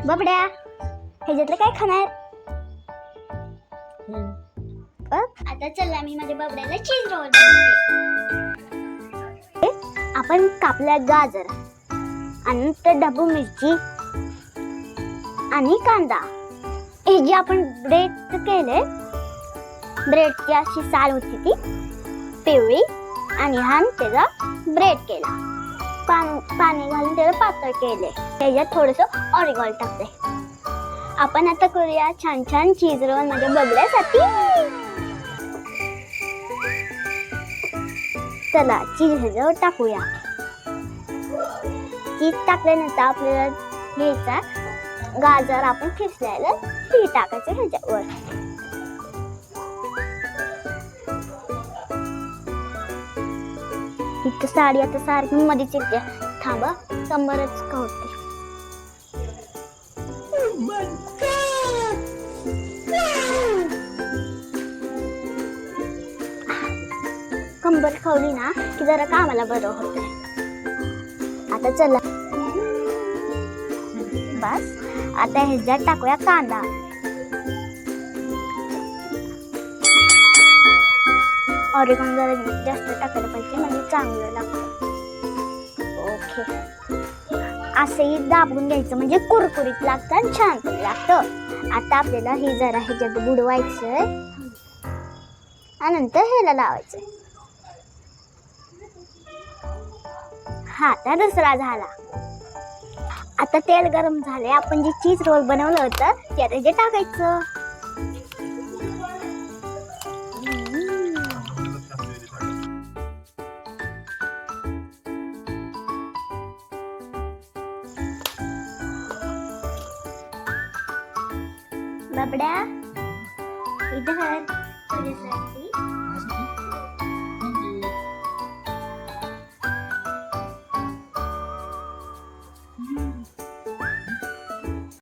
बबड्या ह्याच्यातलं काय खाणार? आता चला मी माझ्या बबड्याला चीज रोल बनवते. आपण कापल्या गाजर आणि नंतर ढबू मिरची आणि कांदा हे जे आपण ब्रेड केले, ब्रेडची अशी साल होती ती पिवळी आणि हा त्याचा ब्रेड केला, पाणी घालून त्याला पातळ केले, त्याच्यात थोडस ऑरिगॉल टाकले. आपण आता करूया छान छान चीज रोल माझ्या बबड्यासाठी. चला चीज ह्याच्यावर टाकूया. चीज टाकल्यानंतर आपल्याला घ्यायचा गाजर आपण खिसल्याला ती टाकायचं ह्याच्यावर. इथं साडी आता सारखी मध्येच येते, थांबा कंबरच कवते. कंबर खावली ना की जरा कामाला बरं होते. आता चला बस. आता ह्याच्यात टाकूया कांदा. ऑरिगॉन जरा जास्त टाकायला पाहिजे म्हणजे चांगलं लागतं. ओके, असंही दाबून घ्यायचं म्हणजे कुरकुरीत लागतं आणि छान पण लागतं. आता आपल्याला हे जरा ह्याच्यात बुडवायचंय आणि नंतर ह्याला लावायचंय. हा आता दुसरा झाला. आता तेल गरम झाले. आपण जे चीज रोल बनवलं होतं ते आता जे टाकायचं. बबड्या इधर तुझ्यासाठी